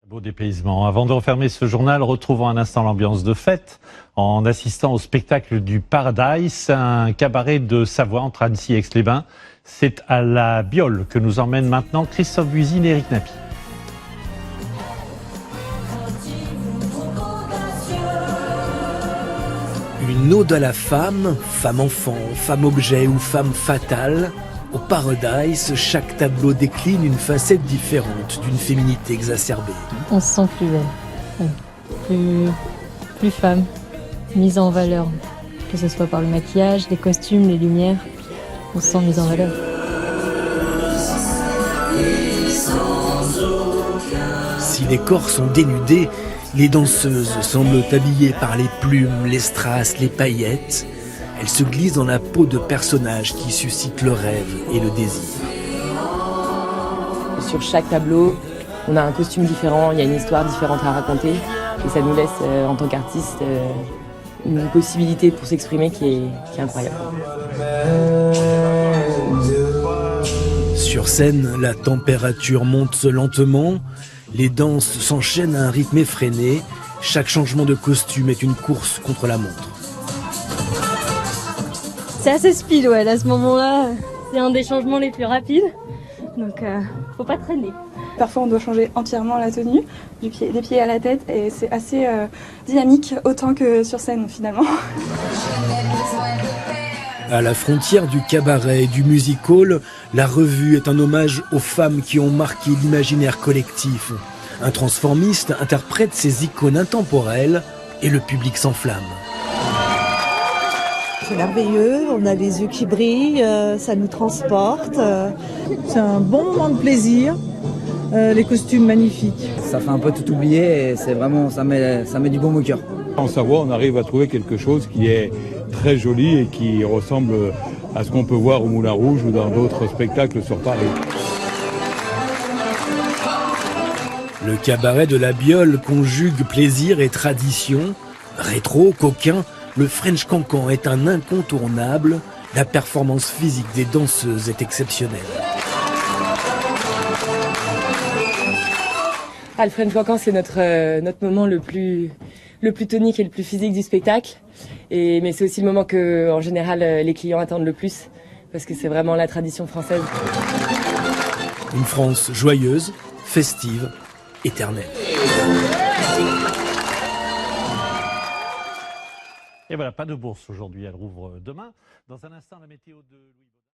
Beau dépaysement. Avant de refermer ce journal, retrouvons un instant l'ambiance de fête en assistant au spectacle du Paradise, un cabaret de Savoie entre Annecy et Aix-les-Bains. C'est à la Biole que nous emmène maintenant Christophe Buisine et Eric Nappi. Une ode à la femme, femme-enfant, femme-objet ou femme fatale. Au Paradise, chaque tableau décline une facette différente d'une féminité exacerbée. On se sent plus belle, oui. plus femme, mise en valeur, que ce soit par le maquillage, les costumes, les lumières, on se sent mise en valeur. Si les corps sont dénudés, les danseuses semblent habillées par les plumes, les strass, les paillettes. Elles se glissent dans la peau de personnages qui suscitent le rêve et le désir. Sur chaque tableau, on a un costume différent, il y a une histoire différente à raconter. Et ça nous laisse, en tant qu'artiste, une possibilité pour s'exprimer qui est incroyable. Sur scène, la température monte lentement. Les danses s'enchaînent à un rythme effréné. Chaque changement de costume est une course contre la montre. C'est assez speed, ouais, à ce moment-là, c'est un des changements les plus rapides, donc faut pas traîner. Parfois on doit changer entièrement la tenue, des pieds à la tête, et c'est assez dynamique, autant que sur scène finalement. À la frontière du cabaret et du music-hall, la revue est un hommage aux femmes qui ont marqué l'imaginaire collectif. Un transformiste interprète ces icônes intemporelles et le public s'enflamme. C'est merveilleux, on a les yeux qui brillent, ça nous transporte. C'est un bon moment de plaisir, les costumes magnifiques. Ça fait un peu tout oublier et c'est vraiment, ça met du baume au cœur. En Savoie, on arrive à trouver quelque chose qui est très joli et qui ressemble à ce qu'on peut voir au Moulin Rouge ou dans d'autres spectacles sur Paris. Le cabaret de la Biole conjugue plaisir et tradition. Rétro, coquin, le French Cancan est un incontournable. La performance physique des danseuses est exceptionnelle. Le French Cancan, c'est notre moment le plus tonique et le plus physique du spectacle. Mais c'est aussi le moment que, en général, les clients attendent le plus, parce que c'est vraiment la tradition française. Une France joyeuse, festive, éternelle. Et voilà, pas de bourse aujourd'hui, elle rouvre demain. Dans un instant, la météo de Louis.